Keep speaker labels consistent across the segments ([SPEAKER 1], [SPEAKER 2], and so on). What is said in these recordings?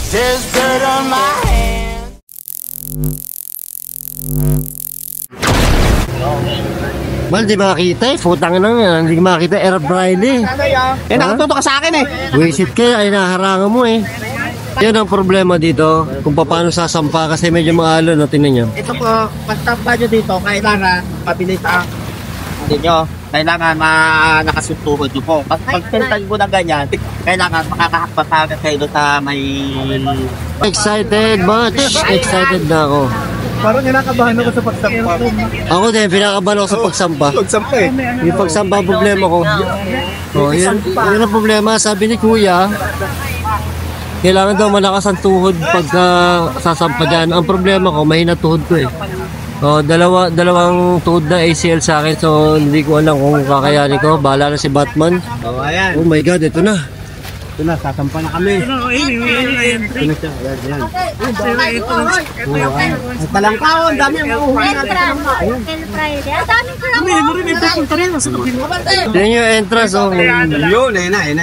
[SPEAKER 1] There's dirt on my hands.
[SPEAKER 2] Mal, di makita eh. Putang na, hindi makita. Air Briley.
[SPEAKER 3] Nakatuto ka sa akin eh.
[SPEAKER 2] Wisit ka, ay naharangan mo eh. Yan ang problema dito. Kung paano sasampa kasi medyo maalo, no? Tingnan nyo.
[SPEAKER 3] Ito po, pagtampa nyo dito, kailangan pabilis ang nyo. Kailangan nakasuntuhod nyo po. Pag pintan mo na ganyan, kailangan makakahakpasagan kayo sa may...
[SPEAKER 2] Excited, much. Excited na ako.
[SPEAKER 4] Parang kinakabahan ako sa pagsampa.
[SPEAKER 2] Ako din, pinakabahan ako sa pagsampa.
[SPEAKER 4] Pagsampa eh.
[SPEAKER 2] Yung pagsampa ang problema ko. Oh, yan ang problema. Sabi ni Kuya, kailangan daw malakas ang tuhod pagka sasampa dyan. Ang problema ko, mahina tuhod ko eh. Oh, dalawang tuhod na ACL sa akin, so hindi ko alam kung kakayanin ko. Bahala na si Batman.
[SPEAKER 3] Oh, ayan.
[SPEAKER 2] Oh my God, ito na.
[SPEAKER 3] Ito na, sasampa na kami. Ito na siya, ayan. At talangkaon, dami ang mahuhuli natin.
[SPEAKER 2] Yan yung entrance, oh.
[SPEAKER 3] Yun, ayun na.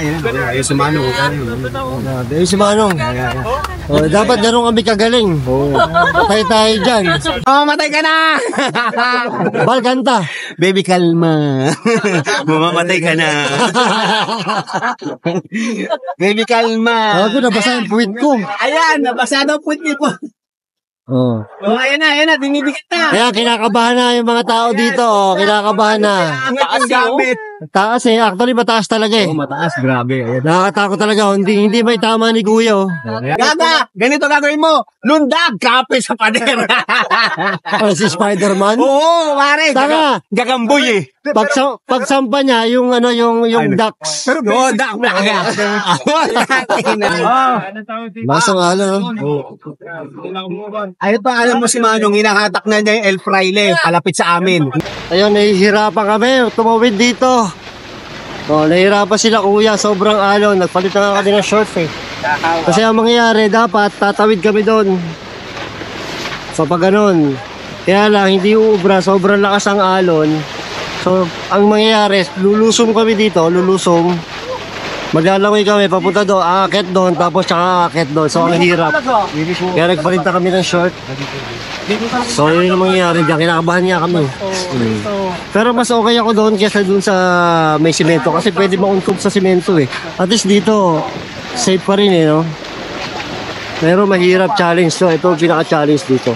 [SPEAKER 3] Ayun si Manong.
[SPEAKER 2] Ayun si Manong. Oh, dapat ganun kami kagaling. Oh, patay tayo dyan.
[SPEAKER 3] Oh, matay ka na!
[SPEAKER 2] Bal, kanta.
[SPEAKER 3] Baby, kalma. Mamamatay ka na. Baby, kalma.
[SPEAKER 2] Ako, nabasa yung puwit ko.
[SPEAKER 3] Ayan, nabasa daw puwit niyo po.
[SPEAKER 2] Oh.
[SPEAKER 3] Oh, ayan na, dinidikit na.
[SPEAKER 2] Kaya kinakabahan na yung mga tao dito, oh. Kinakabahan na.
[SPEAKER 3] Ang taas gamit.
[SPEAKER 2] Taas eh, actually mataas talaga eh.
[SPEAKER 3] Oh, mataas, grabe. Ayan.
[SPEAKER 2] Nakakatakot talaga, oh. Hindi may tama ni Kuya, oh.
[SPEAKER 3] Gaga, ganito gagawin mo. Lundag, kape sa pader.
[SPEAKER 2] Oh, si Spider-Man.
[SPEAKER 3] Oo, pare.
[SPEAKER 2] Tanga.
[SPEAKER 3] Gagamboy eh.
[SPEAKER 2] Pagsampa niya, yung ano, yung ducks.
[SPEAKER 3] Oo, duck blaga.
[SPEAKER 2] Masang ano,
[SPEAKER 3] Ayun pa, alam mo si Manong, hinahatak na niya yung El Fraile, palapit sa amin.
[SPEAKER 2] ayun, nahihirapan kami, tumawid dito. Oh, nahihirapan sila Kuya, sobrang alon. Nagpalit na nga kami ng shorts eh. Kasi ang mangyayari, dapat tatawid kami doon. So pag ganun, kaya lang, hindi uubra, sobrang lakas ang alon. So, ang mangyayari, lulusong kami dito, maglalangoy kami, papunta doon, aakit doon, tapos tsaka aakit doon. So, ang hirap. Kaya nagpalinta kami ng short. So, yun yung mangyayari dyan, kinakabahan niya kami. Pero mas okay ako doon kaysa doon sa may simento, kasi pwede mauntog sa simento eh. At least dito, safe pa rin eh, no? Pero mahirap challenge to, ito yung pinaka-challenge dito.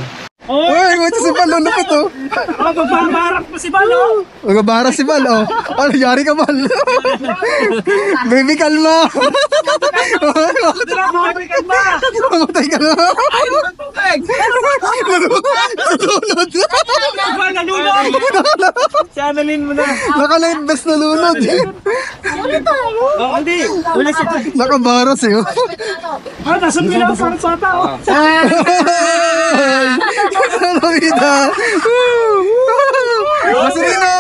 [SPEAKER 4] Uy, ito si Bal, ano pa to?
[SPEAKER 5] Magbabarak pa si Balo.
[SPEAKER 4] Magbabarak si Bal, oh. Ano, yari ka, Bal? Baby, kalma. Mamatay ka na. Nalunod.
[SPEAKER 5] Channelin mo na.
[SPEAKER 4] Naka-light best nalunod.
[SPEAKER 5] Oh, hindi.
[SPEAKER 4] Nakabaras eh, oh.
[SPEAKER 5] Ah, nasa pila sa bata, oh.
[SPEAKER 4] Salbabida! Masurino!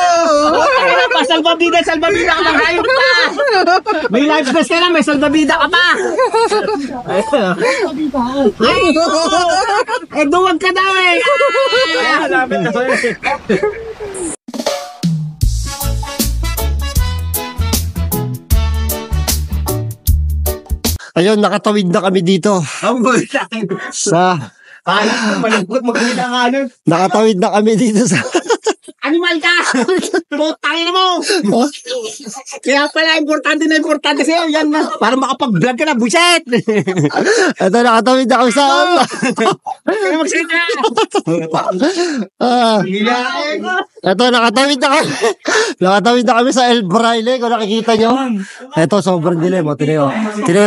[SPEAKER 3] Salbabida ka ng hayop pa! May life vest ka na, may salbabida ka pa! Eh, duwag ka daw eh!
[SPEAKER 5] Malapit na sa'yo.
[SPEAKER 2] Ayun, nakatawid na kami dito.
[SPEAKER 3] Ang bulit akin. Malungkot magkita nga ano.
[SPEAKER 2] Nakatawid na kami dito sa...
[SPEAKER 3] Animal ka! Putangin mo! Kaya pala, importante sa'yo. Yan na, para makapag-vlog ka na, buset!
[SPEAKER 2] Ito, nakatawid na kami sa...
[SPEAKER 3] Kaya magsalita!
[SPEAKER 2] Ito, nakatawid na kami. Nakatawid na kami sa El Braille, kung nakikita nyo. Ito, sobrang dilim. Tinayo,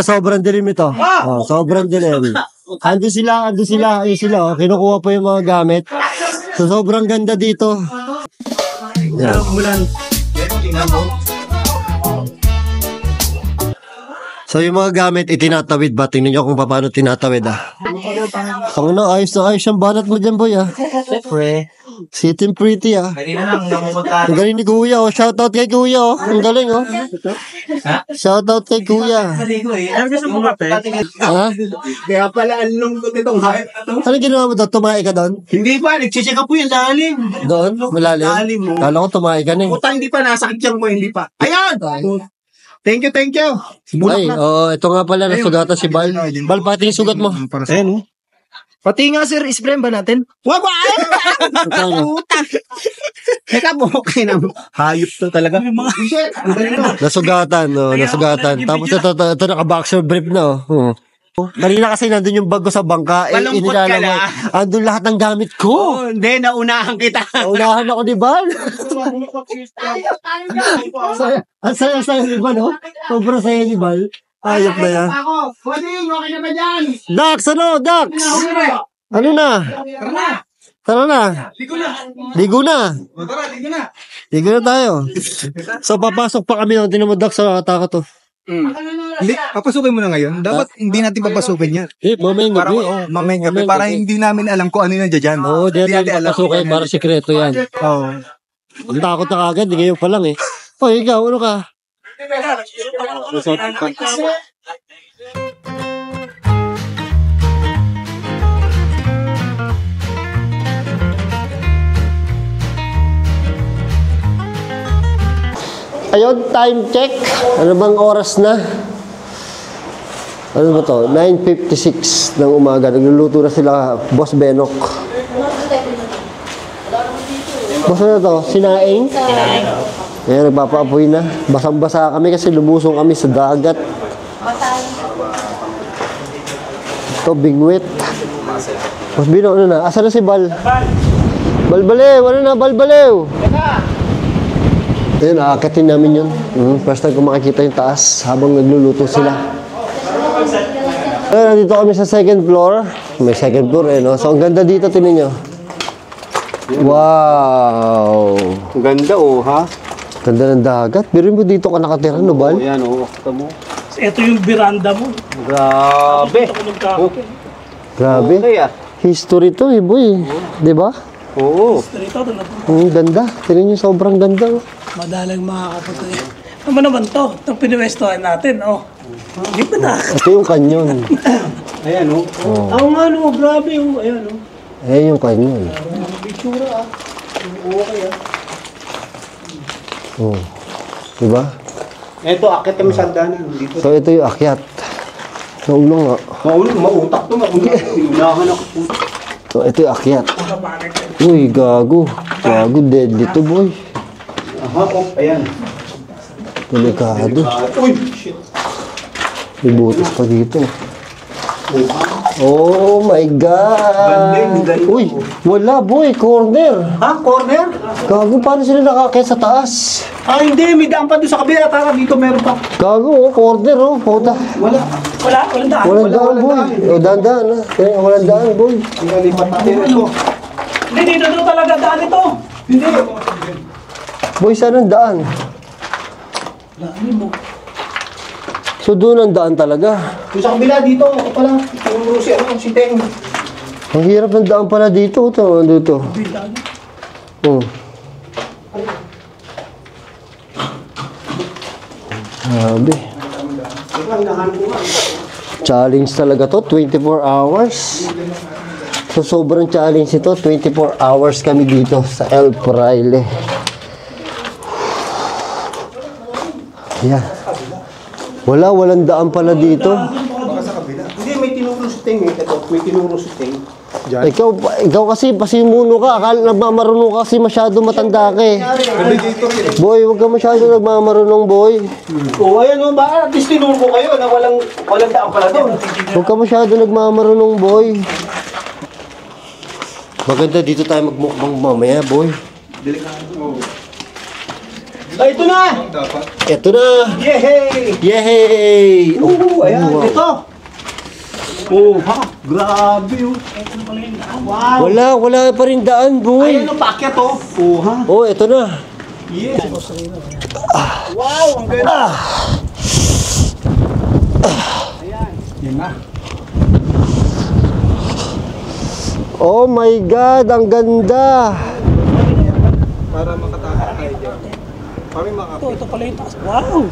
[SPEAKER 2] sobrang dilim ito. Oh, sobrang dilim. Ando sila. Ayun sila. Kinukuha pa yung mga gamit. So, sobrang ganda dito. Yan. So, yung mga gamit, itinatawid ba? Tingnan nyo kung paano tinatawid, ah. Ayos na ayos yung banat mo dyan, boy, ah.
[SPEAKER 3] Siyempre.
[SPEAKER 2] Sitting pretty ah.
[SPEAKER 3] Kanina lang, namumutari.
[SPEAKER 2] Ang galing ni Kuya oh. Shoutout kay Kuya oh. Ang galing oh. Shoutout kay Kuya. Ha?
[SPEAKER 3] Kaya pala, ang lungkot itong hype na to.
[SPEAKER 2] Ano ginawa mo doon? Tumae ka doon?
[SPEAKER 3] Hindi pa, nagsicheck up po yung lalim.
[SPEAKER 2] Doon? Malalim?
[SPEAKER 3] Lalim mo.
[SPEAKER 2] Kala ko tumae ka na eh.
[SPEAKER 3] Puta, hindi pa, nasakit yan mo, hindi pa. Ayan! Thank you, thank you.
[SPEAKER 2] Ay, oo, ito nga pala, nasugatan si Bal. Bal, pati yung sugat mo.
[SPEAKER 4] Ayan, oh. Pati nga, sir, isprem ba natin?
[SPEAKER 3] Wag ba? Puta. Teka mo, okay na. Hayop to talaga. Shit, ang galing to.
[SPEAKER 2] Nasugatan, no, nasugatan. Tapos ito naka-boxer brief na, oh. Kanina kasi nandun yung bag ko sa bangka,
[SPEAKER 3] Malungkot ka
[SPEAKER 2] inilalamay.
[SPEAKER 3] na.
[SPEAKER 2] Andun lahat ng gamit ko.
[SPEAKER 3] Oh, hindi, naunahan kita.
[SPEAKER 2] Unahan ako ni Bal. Ang saya-saya ni Bal, oh. Sobrang saya ni Bal. Ayop na yan.
[SPEAKER 3] Ako, Pwedeng, okay na ba dyan?
[SPEAKER 2] Dax, ano? Dax! Ano na? Tara na. Ligo na. Ligo na tayo. So, papasok pa kami ng tinamod, Dax, sa ataka to.
[SPEAKER 4] Hindi, papasukin mo na ngayon. Dapat hindi natin papasukin yan.
[SPEAKER 2] Mamayang
[SPEAKER 4] Para,
[SPEAKER 2] gabi.
[SPEAKER 4] mamayang gabi. Para hindi namin alam kung ano yung nandiyan dyan.
[SPEAKER 2] Oo, di natin papasukin para sikreto yan.
[SPEAKER 4] Oo.
[SPEAKER 2] Ang takot na kagad, di ngayon pa lang eh. O, ikaw, ano ka? Ayun, time check. Ano bang oras na? Ano ba to? 9:56 ng umaga. Nagluluto na sila, Boss Benok. Boss, ano to? Sinaing? Sinaing. Ayan, nagpapaapoy na. Basang-basa kami kasi lumusong kami sa dagat. Ito, bingwit. Boss Bino, ano na? Asa na si Bal? Balbalew! Ano na, Balbalew? Ayun, aakatin namin yun. First time ko makikita yung taas habang nagluluto sila. Ayun, nandito kami sa second floor. May second floor eh, no? So, ang ganda dito, tingnan nyo. Wow!
[SPEAKER 3] Ang ganda, oh, ha?
[SPEAKER 2] Ganda ng dagat. Pero mo dito ka nakatira, no, Bal?
[SPEAKER 3] Ayan, oh, kita mo.
[SPEAKER 5] Ito yung veranda mo.
[SPEAKER 3] Grabe.
[SPEAKER 5] Ito ko nagkakapin.
[SPEAKER 2] Grabe.
[SPEAKER 3] Okay, ah.
[SPEAKER 2] History to, eh, boy. Di ba?
[SPEAKER 3] Oo.
[SPEAKER 5] Ito na po.
[SPEAKER 2] Ang ganda. Tingnan nyo, sobrang ganda. Oh.
[SPEAKER 5] Madalang makakapunta yun. Ano naman to? Itong pinuwestohan natin, oh. Hindi pa na.
[SPEAKER 2] Ito yung kanyon.
[SPEAKER 3] Ayan, oh.
[SPEAKER 5] Oo nga, no. Grabe, oh. Ayan, oh.
[SPEAKER 2] Ayan yung kanyon.
[SPEAKER 5] Bitsura, ah. Okay, ah.
[SPEAKER 2] Oh. Diba?
[SPEAKER 3] Ito, akit kami sa hagdanan. Dito.
[SPEAKER 2] So, ito yung akyat. Sa ulo nga.
[SPEAKER 3] Mautak to, unahan ako.
[SPEAKER 2] So, ito yung akyat. Uy, gago. Gago, deadly to, boy.
[SPEAKER 3] Aha, oh, ayan.
[SPEAKER 2] Delikado.
[SPEAKER 3] Uy, shit.
[SPEAKER 2] May butas pa dito. Oh my God! Uy, wala, boy. Corner.
[SPEAKER 3] Ha? Corner?
[SPEAKER 2] Gago, paano sila nakakaya sa taas?
[SPEAKER 3] Ah, hindi. May daan pa doon sa kabila. Tara, dito meron pa.
[SPEAKER 2] Gago, oh, corner, oh. Puta.
[SPEAKER 3] Wala.
[SPEAKER 5] Walang daan.
[SPEAKER 2] Walang daan, boy. O, daan-daan, ha. Kaya walang daan, boy.
[SPEAKER 3] Lipat natin ito.
[SPEAKER 5] Hindi, dito doon talaga daan ito.
[SPEAKER 3] Hindi.
[SPEAKER 2] Boy, saan ang daan? So, doon ang daan talaga.
[SPEAKER 3] Doon sa kabila, dito. Ako pala. Tinuro si Teng.
[SPEAKER 2] Ang hirap ng daan pala dito. Ito, dito. Oh. Grabe. Challenge talaga to, 24 hours. So, sobrang challenge ito. 24 hours kami dito sa El Fraile. Yan. Walang daan pala dito.
[SPEAKER 3] Hindi, may tinuro si Teng. Ito, may tinuro si Teng.
[SPEAKER 2] Ikaw kasi pasimuno ka. Akala nagmamarunong ka kasi masyado matanda ka eh. Boy, huwag ka masyado nagmamarunong, boy.
[SPEAKER 3] Oo, ayan o. Baka at least tinuro ko kayo na walang daan pala doon.
[SPEAKER 2] Huwag ka masyado nagmamarunong, boy. Maganda dito tayo magmukbang mamaya, boy.
[SPEAKER 3] Ay, ito na!
[SPEAKER 2] Ito na!
[SPEAKER 3] Yehey!
[SPEAKER 2] Yay!
[SPEAKER 3] Ayan, ito. Oh, ha? Grabe oh. Wow.
[SPEAKER 2] Wala pa rin daan, boy.
[SPEAKER 3] Ayan o, paakyat oh. Oh, ha?
[SPEAKER 2] Oh, ito na.
[SPEAKER 3] Yes. Wow, ang ganda. Yan na.
[SPEAKER 2] Oh my God, ang ganda.
[SPEAKER 4] Para makatakas tayo dyan. Kami
[SPEAKER 5] Ito pala yung taas. Wow!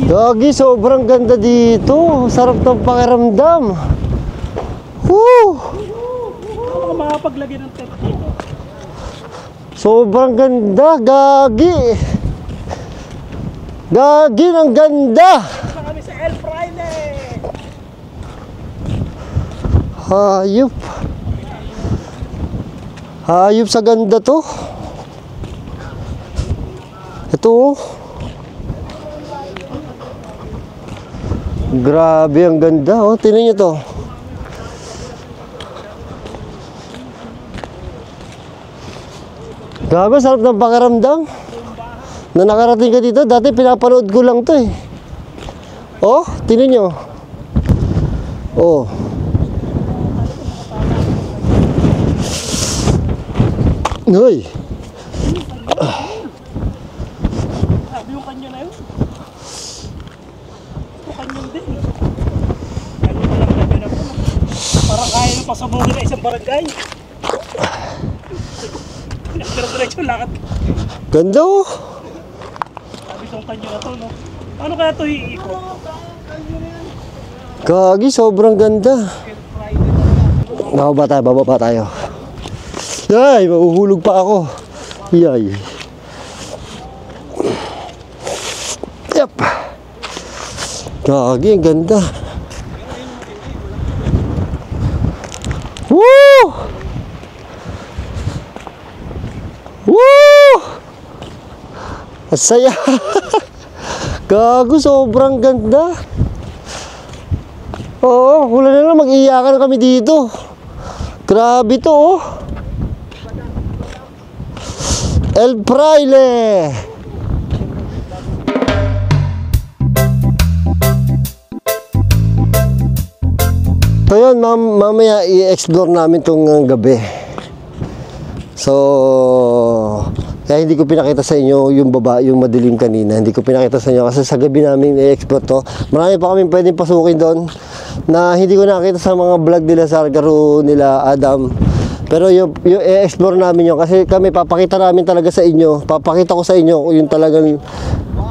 [SPEAKER 2] Gagi, sobrang ganda dito. Sarap ng pakiramdam. Woo!
[SPEAKER 5] Ano makapaglagay ng tent dito?
[SPEAKER 2] Sobrang ganda, Gagi. Gagi, ang ganda.
[SPEAKER 5] Saan kami sa El Fraile?
[SPEAKER 2] Hayop. Hayop sa ganda to. Ito oh. Grabe, ang ganda oh. Tingnan nyo to. Gago, sarap ng pakiramdam. Na nakarating ka dito, dati pinapanood ko lang to eh. Oh, tingnan nyo. Oh. Hoy.
[SPEAKER 5] Sabi yung kanya na yun. Ito kanya din. Kanya na lang lagyan ako. Parang kaya nang pasabugin na isang barangay. Diretso lakad.
[SPEAKER 2] Ganda oh.
[SPEAKER 5] Sabi itong kanya na to, no? Paano kaya ito iikot?
[SPEAKER 2] Gagi, sobrang ganda. Bababa tayo. Ay, mahuhulog pa ako. Yay. Yep. Gagi, ang ganda. Woo! Woo! Ang saya. Gago, sobrang ganda. Oo, wala na lang, mag-iiyakan na kami dito. Grabe to oh. El Fraile. So yun, mamaya i-explore namin tong gabi. So kaya hindi ko pinakita sa inyo yung yung madilim kanina. Hindi ko pinakita sa inyo kasi sa gabi namin i-explore to. Marami pa kami pwedeng pasukin doon na hindi ko nakita sa mga vlog nila Sargaro, nila Adam. Pero yung i-explore namin yun kasi kami papakita namin talaga sa inyo. Papakita ko sa inyo yung talagang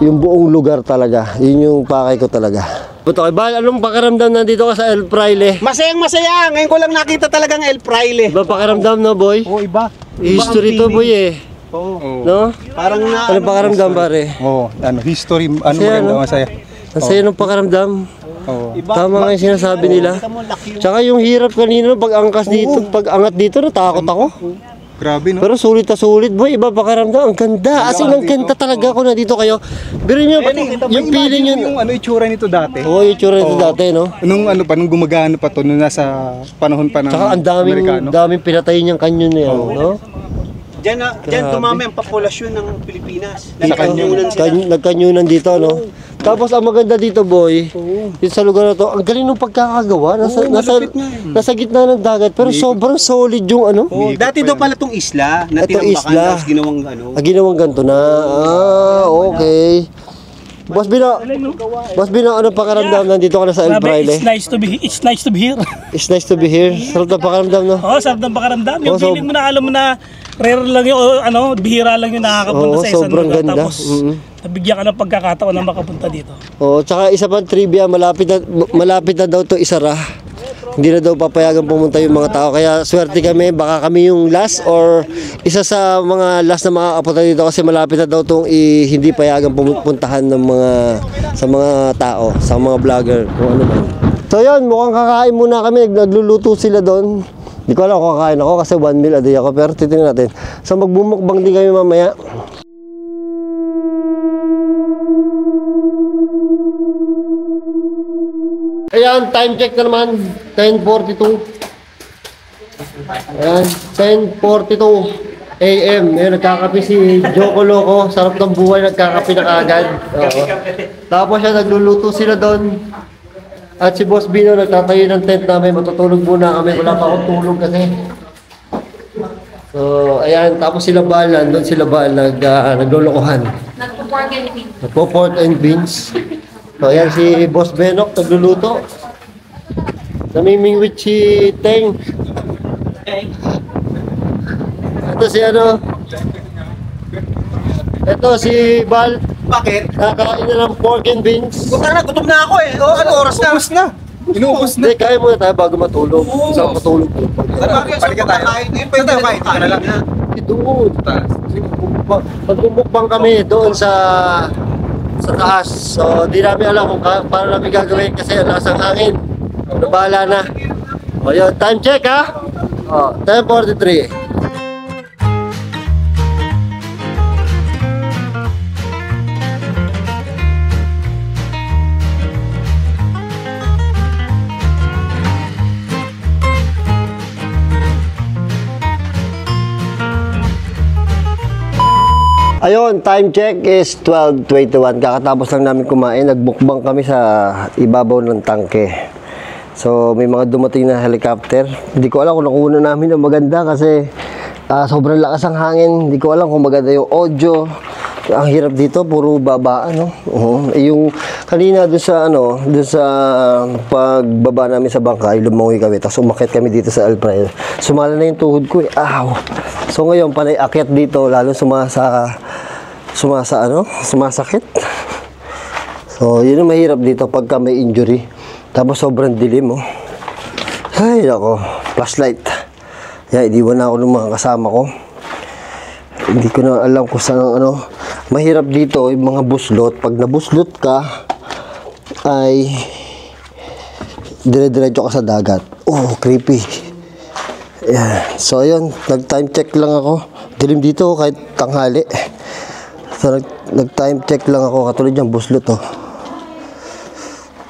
[SPEAKER 2] yung buong lugar talaga. Yun yung pakay ko talaga. Buto kay Bal, anong pakiramdam nandito ka sa El Fraile?
[SPEAKER 4] Masayang masaya. Ngayon ko lang nakita talagang El Fraile.
[SPEAKER 2] Iba pakiramdam no boy?
[SPEAKER 4] Oo, iba.
[SPEAKER 2] History to boy eh.
[SPEAKER 4] Oo.
[SPEAKER 2] No?
[SPEAKER 4] Parang na
[SPEAKER 2] Anong pakiramdam pare?
[SPEAKER 4] Oo, history,
[SPEAKER 2] Masaya,
[SPEAKER 4] maganda,
[SPEAKER 2] no?
[SPEAKER 4] masaya.
[SPEAKER 2] Ang saya ng pakiramdam.
[SPEAKER 4] Oo.
[SPEAKER 2] Tama nga yung sinasabi nila. Tsaka yung hirap kanina pag angkas dito, pag angat dito natakot ako.
[SPEAKER 4] Grabe no.
[SPEAKER 2] Pero sulit na sulit boy, iba pakiramdam. Ang ganda. As in, ang ganda talaga kung nandito kayo. Pero nyo, yung feeling yun.
[SPEAKER 4] Yung itsura nito dati.
[SPEAKER 2] Oo, yung tsura nito dati, no?
[SPEAKER 4] Nung nung gumagana pa to, nung nasa panahon pa ng
[SPEAKER 2] Tsaka ang daming pinatay niyang kanyon na yan, no?
[SPEAKER 6] Diyan dumami ang populasyon ng Pilipinas.
[SPEAKER 2] Nagkanyunan dito, no? Tapos ang maganda dito, boy, yung sa lugar na to, ang galing ng pagkakagawa. Nasa gitna ng dagat, pero sobrang solid yung ano.
[SPEAKER 6] Dati daw pala itong isla na
[SPEAKER 2] Itong
[SPEAKER 6] tinambakan
[SPEAKER 2] isla.
[SPEAKER 6] tapos ginawang ano.
[SPEAKER 2] Ginawang ganito na. Okay. Boss Bino, ano pakiramdam nandito ka na sa El Fraile?
[SPEAKER 5] It's nice to be here.
[SPEAKER 2] It's nice to be here. Sarap na pakiramdam, no?
[SPEAKER 5] Oo, sarap ng pakiramdam. Yung
[SPEAKER 2] Oo, so-
[SPEAKER 5] feeling mo na alam mo na rare lang yung bihira lang yung nakakapunta
[SPEAKER 2] Oo,
[SPEAKER 5] sa isang
[SPEAKER 2] sobrang
[SPEAKER 5] lugar.
[SPEAKER 2] ganda.
[SPEAKER 5] Tapos nabigyan ka ng pagkakataon na makapunta dito.
[SPEAKER 2] Oo, tsaka isa pang trivia, malapit na daw to isara. Hindi na daw papayagan pumunta yung mga tao. Kaya swerte kami, baka kami yung last or isa sa mga last na makakapunta dito kasi malapit na daw itong hindi payagan pumuntahan ng sa mga tao, sa mga vlogger, kung ano man. So yun, mukhang kakain muna kami, nagluluto sila doon. Hindi ko alam kung kakain ako kasi 1 meal a day ako, pero titingnan natin. So magbumukbang din kami mamaya. Ayan, time check na naman, 10:42. Ayan, 10:42 AM. Ayan, nagkakape si Joko Loco. Sarap ng buhay, nagkakape na kaagad. Oo. Tapos siya, nagluluto sila doon. At si Boss Bino, nagtatayo ng tent namin. Matutulog muna kami. Wala pa akong tulog kasi. So, ayan. Tapos sila Bal, nandun sila Bal, naglulukohan. Nagpo-pork and beans. So, ayan si Boss Benok, nagluluto. Namimingwit si Teng. Ito si ano. Ito si Bal.
[SPEAKER 6] Bakit?
[SPEAKER 2] Kakain na ng pork and beans.
[SPEAKER 6] Gutom na ako eh. Ano oras na? Ubus na.
[SPEAKER 4] Inuubos na.
[SPEAKER 2] Hindi, kain muna tayo bago matulog. Saan matulog po?
[SPEAKER 6] Bakit? Balik tayo. Pwede tayo kain. Tika na lang.
[SPEAKER 2] Doon. Magmumukbang kami doon sa taas. So, di namin alam kung paano namin gagawin kasi lasang hangin. Bahala na. O yun, time check ha. O, 10:43. Ayun, time check is 12:21. Kakatapos lang namin kumain. Nagbukbang kami sa ibabaw ng tangke. So, may mga dumating na helicopter. Hindi ko alam kung nakuha namin ng maganda kasi sobrang lakas ang hangin. Hindi ko alam kung maganda yung audio. Ang hirap dito, puro baba, no? Yung kanina doon sa pagbaba namin sa bangka, lumangoy kami. Tapos umakyat kami dito sa Alprael. Sumala na yung tuhod ko eh. Aw! So ngayon, panay akyat dito, lalo sumasakit. So, yun ang mahirap dito pagka may injury. Tapos sobrang dilim, oh. Ay, nako. Flashlight. Yan, iniwan na ako ng mga kasama ko. Hindi ko na alam kung saan ang mahirap dito, yung mga buslot. Pag nabuslot ka, ay dire-diretso ka sa dagat. Oh, creepy. Yan. So, ayun. Nag-time check lang ako. Dilim dito kahit tanghali. So, nag-time check lang ako. Katulad yung buslot, oh.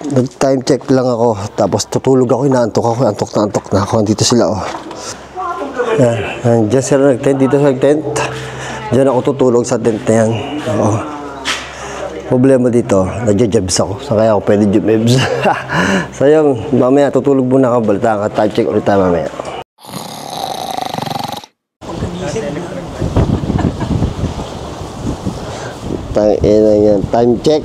[SPEAKER 2] Nag-time check lang ako. Tapos tutulog ako. Inaantok ako. Antok na ako. Dito sila, oh. Yan. Diyan sila nag-tent. Dito sa nag-tent. Diyan ako tutulog sa tent na yan. Oo. Problema dito, nagja-jabs ako. So kaya ako pwede jabs. So yung, mamaya tutulog muna ako. Balitaan ka. Time check ulit tayo mamaya. Time check.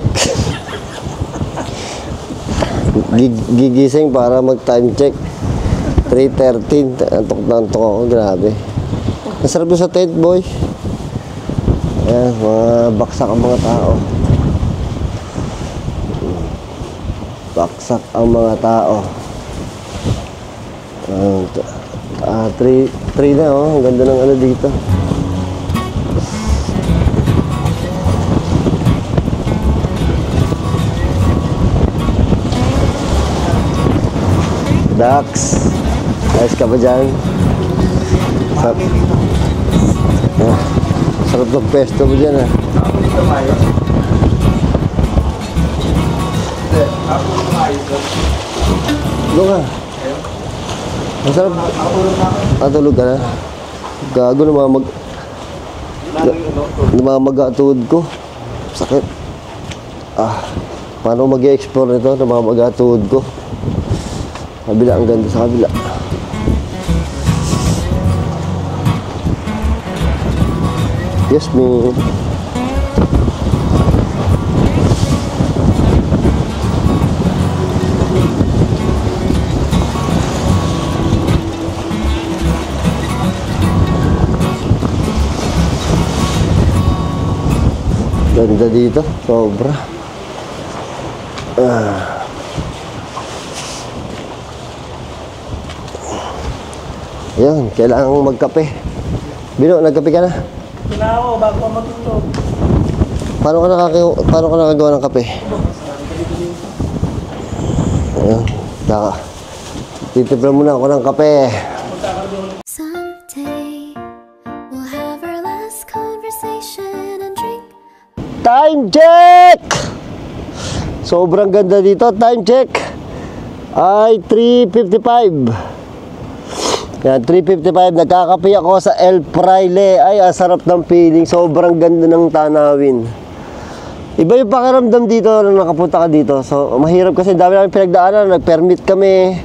[SPEAKER 2] Gigising para mag-time check. 3:13. Antok na antok ako. Grabe. Masarap doon sa tent, boy. Ayan, mga baksak ang mga tao. Baksak ang mga tao. 3 na, oh. Ang ganda ng ano dito. Dax, ayos ka ba dyan? Sarap ng pesto mo dyan, ha? Tulog ka. Masarap. Tulog ka na? Gago, namamaga tuhod ko. Sakit. Paano mag-i-explore nito? Namamaga tuhod ko. Kabila, ang ganda sa kabila. Yes, me. Ganda dito, sobra. Ayan, kailangan magkape. Bino, nagkape ka na?
[SPEAKER 5] Kailangan ko bago ka matutulog.
[SPEAKER 2] Paano ka nakagawa ng kape? Ayan, titimpla muna ako ng kape.
[SPEAKER 7] Someday we'll have our last conversation and drink.
[SPEAKER 2] Time check! Sobrang ganda dito. Time check ay 3:55. Yan, 3:55. Nagkakape ako sa El Fraile. Ay, ang sarap ng feeling. Sobrang ganda ng tanawin. Iba yung pakiramdam dito nung nakapunta ka dito. So, mahirap kasi dami namin pinagdaanan. Nag-permit kami.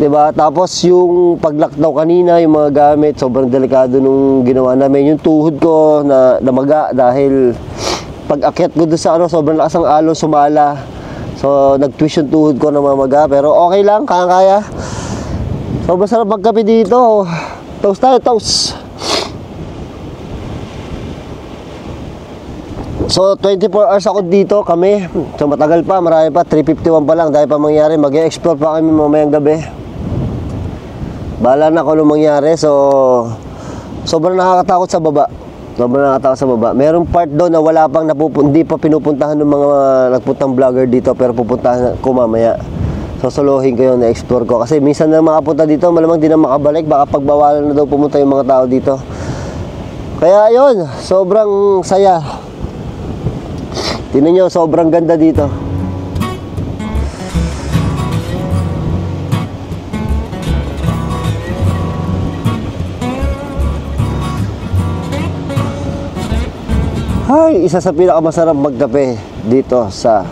[SPEAKER 2] Diba? Tapos yung pag-lockdown kanina, yung mga gamit, sobrang delikado nung ginawa namin. Yung tuhod ko na namaga dahil pag-akyat ko doon sa sobrang lakas ang alon, sumala. So, nag-twist yung tuhod ko na mamaga. Pero okay lang, kaya-kaya. So, masarap magkape dito. Toast tayo, toast. So 24 hours ako dito kami. So matagal pa, marami pa, 3:51 pa lang dahil pa mangyari. Mag-e-explore pa kami mamayang gabi. Bahala na kung anong mangyari. So sobrang nakakatakot sa baba. Sobrang nakakatakot sa baba. Merong part doon na wala pang hindi pa pinupuntahan ng mga nagpuntang vlogger dito, pero pupuntahan ko mamaya. Sosolohin ko yun, na-explore ko. Kasi minsan na makapunta dito, malamang di na makabalik. Baka pagbawalan na daw pumunta yung mga tao dito. Kaya yun, sobrang saya. Tingnan nyo, sobrang ganda dito. Ay, isa sa pinakamasarap magkape dito sa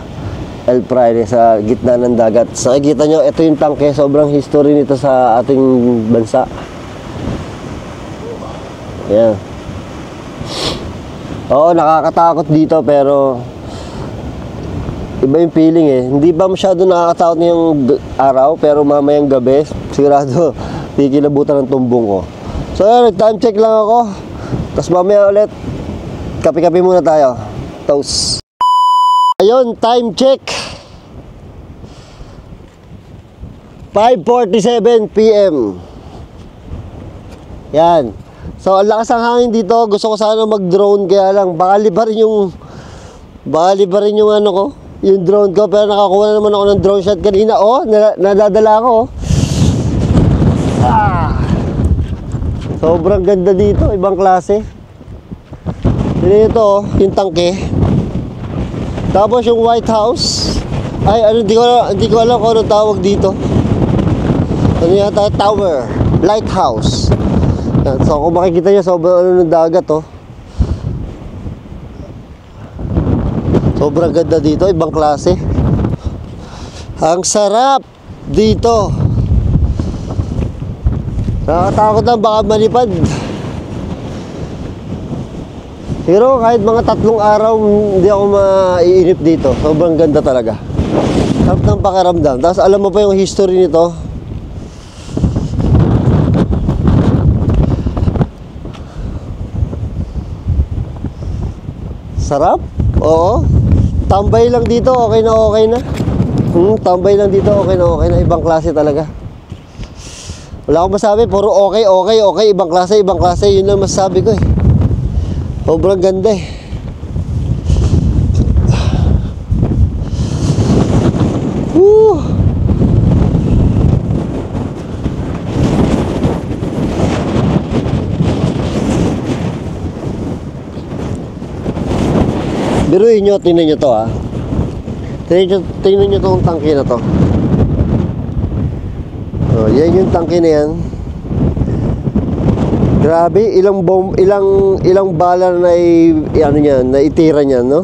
[SPEAKER 2] El Fraile, sa gitna ng dagat. So, nakikita nyo, ito yung tangke. Sobrang history nito sa ating bansa. Ayan. Oo, nakakatakot dito pero iba yung feeling eh. Hindi ba masyado nakakatakot yung araw, pero mamayang gabi, sigurado kikilabutan ng tumbong ko. So yun, time check lang ako. Tapos mamaya ulit, kape-kape muna tayo. Toast. Ayun, time check. 5:47 PM. Yan. So, ang lakas ng hangin dito. Gusto ko sana mag-drone, kaya lang baka libarin yung ano ko, yung drone ko, pero nakakuha na naman ako ng drone shot kanina. Oh, nadadala ako. Sobrang ganda dito, ibang klase. Dito, yung tangke. Tapos yung White House. Ay, ano, hindi ko alam kung anong tawag dito. Ano yata, tower, lighthouse. So kung makikita nyo, sobrang ano ng dagat, oh. Sobrang ganda dito, ibang klase. Ang sarap dito. Nakakatakot lang, baka malipad. Pero kahit mga 3 araw, hindi ako maiinip dito. Sobrang ganda talaga. Sarap ng pakiramdam. Tapos alam mo pa yung history nito. Sarap? Oo. Tambay lang dito, okay na okay na. Tambay lang dito, okay na okay na. Ibang klase talaga. Wala akong masabi, puro okay. Ibang klase. Yun lang masasabi ko eh. Sobrang ganda eh. Woo! Biruin nyo, tingnan nyo to ha. Tingnan nyo tong tangke na to. Oh, yan yung tangke na yan. Grabe, ilang bala na ano niyan, na itira niyan, no?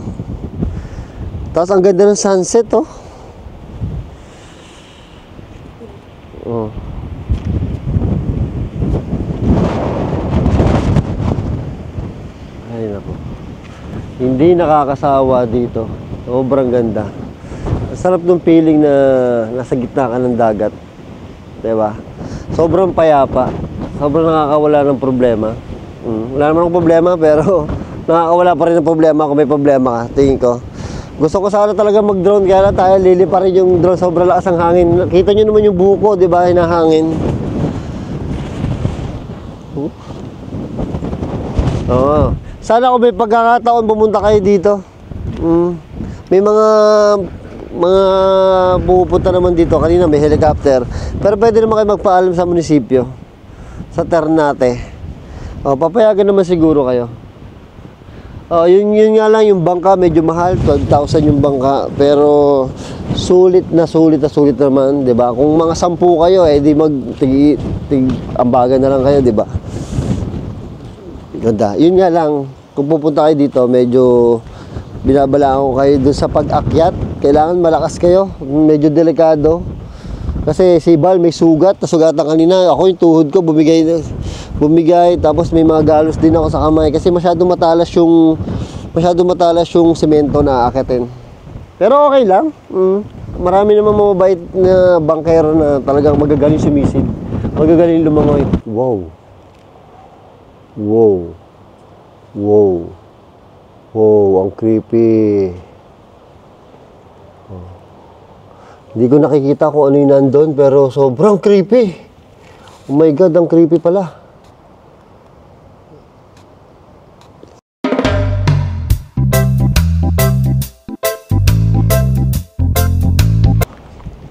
[SPEAKER 2] Tapos ang ganda ng sunset, oh. Oh. Ay nako. Hindi nakakasawa dito. Sobrang ganda. Ang sarap ng feeling na nasa gitna ka ng dagat. Diba? Sobrang payapa. Sobrang nakakawala ng problema. Wala naman akong problema, pero nakakawala pa rin ng problema kung may problema ka. Tingin ko. Gusto ko sana talaga mag-drone, kaya lang tayo lilipa rin yung drone. Sobrang lakas ang hangin. Kita nyo naman yung buko, diba? Hinahangin. Oo. Sana kung may pagkakataon pumunta kayo dito. May mga pupunta naman dito. Kanina may helicopter. Pero pwede naman kayo magpaalam sa munisipyo. Sa Ternate. Papayagan naman siguro kayo. Yun nga lang, yung bangka medyo mahal. 12,000 yung bangka. Pero sulit naman, 'di ba? Kung mga 10 kayo, di ambagan na lang kayo, 'di ba? Ganda. Yun nga lang, kung pupunta kayo dito, medyo binabalaan ko kayo dun sa pag-akyat. Kailangan malakas kayo. Medyo delikado. Kasi si Bal may sugat. Nasugatan kanina. Ako yung tuhod ko bumigay. Tapos may mga galos din ako sa kamay. Kasi masyado matalas yung semento na aakyatin. Pero okay lang. Marami naman mababait na bankero na talagang magagaling sumisid. Magagaling lumangoy. Wow. Wow, ang creepy. Oh. Hindi ko nakikita kung ano yung nandun, pero sobrang creepy. Oh my God, ang creepy pala.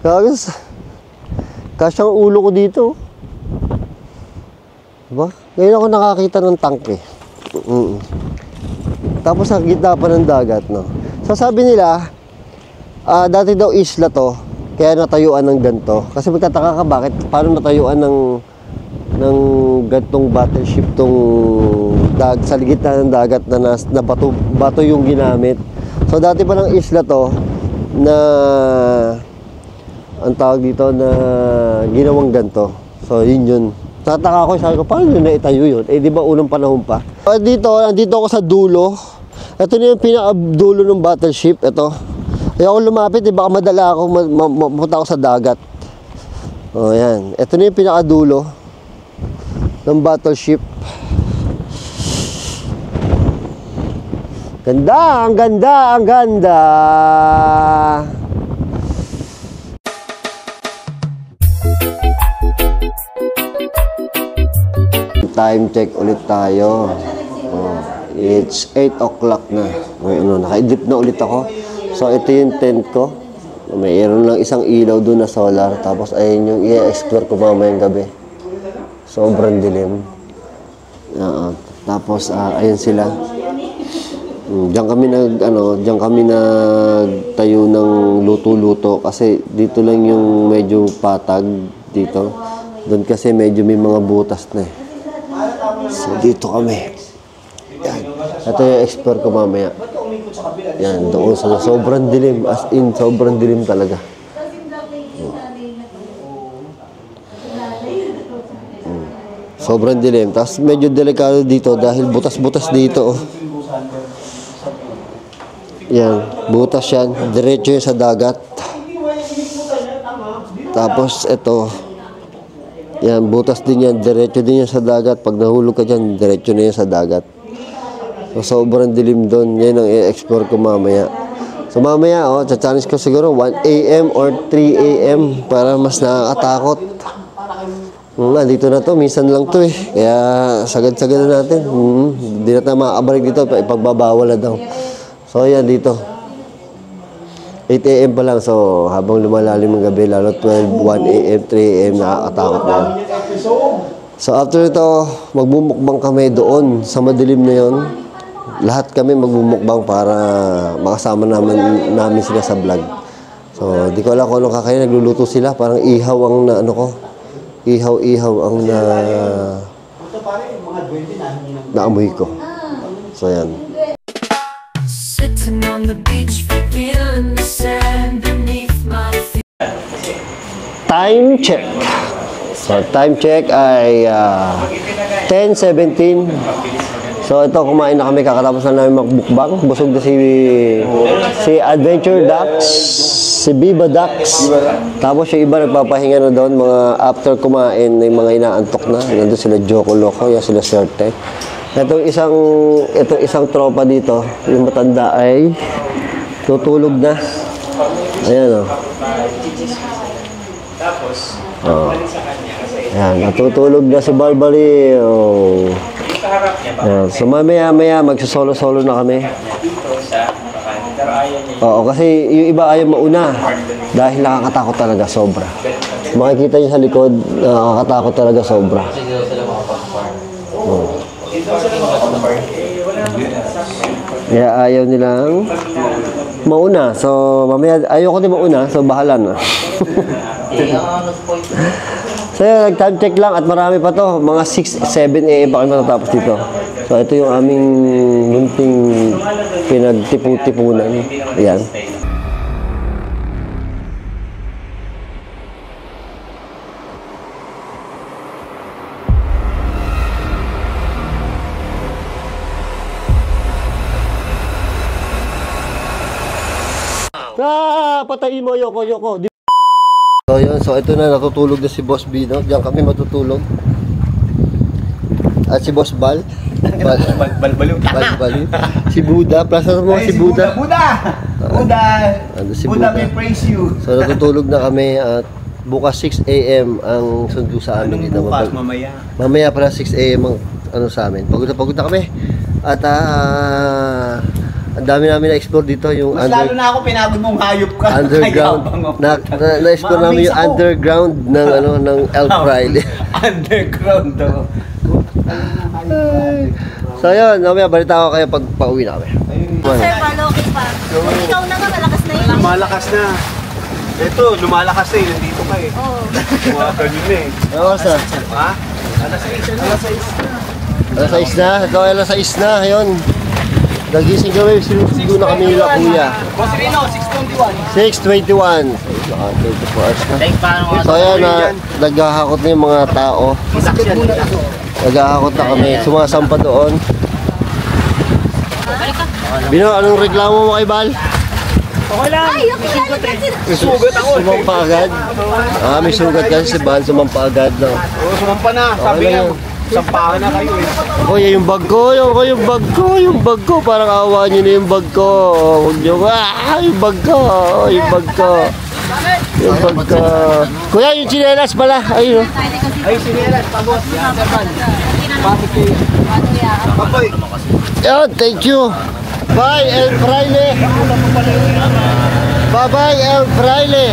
[SPEAKER 2] Kagas, kasyang ulo ko dito. Diba? Ngayon ako nakakita ng tangke. Tapos sa gitna pa ng dagat, no? So sabi nila, dati daw isla to, kaya natayuan ng ganito. Kasi magtataka ka bakit, paano natayuan ng gantong battleship tong sa gitna ng dagat na bato yung ginamit. So dati pa ng isla to, na ang tawag dito na ginawang ganito. So yun. Tataka ko, sabi ko, paano yun naitayo yun? Eh di ba unang panahon pa? Andito ako sa dulo. Ito na yung pinaka-dulo ng battleship. Ito. Ayoko lumapit, eh, baka madala ako, mapunta ako sa dagat. O yan. Ito na yung pinaka-dulo ng battleship. Ganda, ang ganda, ang ganda. Time check ulit tayo. It's 8 o'clock na. Naka-idip na ulit ako. So ito yung tent ko. Mayroon lang isang ilaw doon na solar. Tapos ayun yung i-explore ko mamayang gabi. Sobrang dilim. Tapos ayun sila. Diyan kami nagtayo ng luto-luto kasi dito lang yung medyo patag dito. Doon kasi medyo may mga butas na eh. So dito kami. Yan. Ito yung explore ko mamaya. Yan, doon sa sobrang dilim. As in, sobrang dilim talaga. Sobrang dilim. Tapos medyo delikado dito dahil butas-butas dito. Oh. Yan, butas yan. Diretso yun sa dagat. Tapos ito. Yan, butas din yan. Diretso din yan sa dagat. Pag nahulog ka dyan, diretso na yan sa dagat. So, sobrang dilim doon. Yan ang i-explore ko mamaya. So, mamaya, cha-challenge ko siguro 1 a.m. or 3 a.m. para mas nakakatakot. Dito na to. Minsan lang to eh. Kaya, sagad-sagad na natin. Hindi na tayo makakabalik dito. Ipagbabawal na daw. So, yan dito. 8 a.m. pa lang. So, habang lumalalim ang gabi, lalo 12, 1 a.m., 3 a.m., nakakatakot na yan. So, after ito, magmumukbang kami doon sa madilim na yon. Lahat kami magmumukbang para makasama namin sila sa vlog. So, di ko alam kung anong kakain. Nagluluto sila. Parang ihaw ang ihaw-ihaw ang naamoy ko. So, yan.
[SPEAKER 8] Sitting on the beach, feeling the sand beneath my feet.
[SPEAKER 2] Time check. So, time check ay 10:17. So, ito, kumain na kami. Kakatapos na namin magbukbang. Busog na si Adventure Ducks, si Viva Ducks. Tapos yung iba nagpapahinga na doon. Mga after kumain, yung mga inaantok na. Nandun sila Joko Loco, yan sila Serte. Itong isang tropa dito, yung matanda ay tutulog na. Ayan Ayan, natutulog na si Barbary. Ayan. So mamaya magsasolo-solo na kami. Oo, kasi yung iba ayaw mauna. Dahil nakakatakot talaga, sobra. Makikita nyo sa likod, nakakatakot talaga, sobra. Kaya ayaw nilang mauna. So, mamaya, ayoko din mauna. So, bahala na. So, nag-time check lang at marami pa to. Mga 6, 7 a.m. pa kami matatapos dito. So, ito yung aming munting pinagtipu-tipunan. Ayan. Patayin mo, Yoko. So, yun. So, ito na. Natutulog na si Boss B, no? Diyan kami matutulog. At si Boss Bal.
[SPEAKER 3] Balbaliw.
[SPEAKER 2] Balbaliw. Si Buddha, plaza mo si Buddha. Ano si Buddha?
[SPEAKER 3] May praise you.
[SPEAKER 2] So natutulog na kami at bukas 6 AM ang sundo sa amin dito.
[SPEAKER 6] Bukas, mamaya.
[SPEAKER 2] Mamaya pala 6 AM ang ano sa amin. Pagod na kami. At ang dami namin na-explore dito yung
[SPEAKER 3] Mas lalo na ako pinagod mong hayop ka.
[SPEAKER 2] underground. Na-explore namin yung underground ng ano ng Elk Friday.
[SPEAKER 3] Underground daw.
[SPEAKER 2] So yun, mamaya balita ko kayo pag pauwi na kami.
[SPEAKER 9] Sir, maloki pa. Kung ikaw na nga, malakas na yun.
[SPEAKER 6] Lumalakas na. Ito, lumalakas na eh. Nandito ka eh.
[SPEAKER 9] Oo.
[SPEAKER 6] Mga ganun na eh.
[SPEAKER 2] Ano oras na?
[SPEAKER 6] Ha? Alas 6 na.
[SPEAKER 2] Alas 6 na? Ito ay alas 6 na, ayun. Nagising kami, sinusigo na kami nila kuya.
[SPEAKER 3] Boss Rino, 621.
[SPEAKER 2] 6:21. 24 hours na. So ayan, naghahakot na yung mga tao. Naghahakot na kami, sumasampa doon. Bino, anong reklamo mo kay Bal?
[SPEAKER 9] Ay, okay lang.
[SPEAKER 2] Sugat ako. Sumampa agad. May sugat kasi si Bal, sumampa agad lang.
[SPEAKER 6] Sumampa na. Sabi nga, sampahan na kayo eh.
[SPEAKER 2] Kuya, yung bag ko, yung bag ko, parang awa nyo na yung bag ko. Huwag nyo, yung bag ko. Kuya, yung chinelas pala, ayun.
[SPEAKER 3] Ay, sinelas, pabos. Yan, Serban.
[SPEAKER 6] Papoy.
[SPEAKER 2] Yan, thank you. Bye, El Fraile. Bye-bye, El Fraile.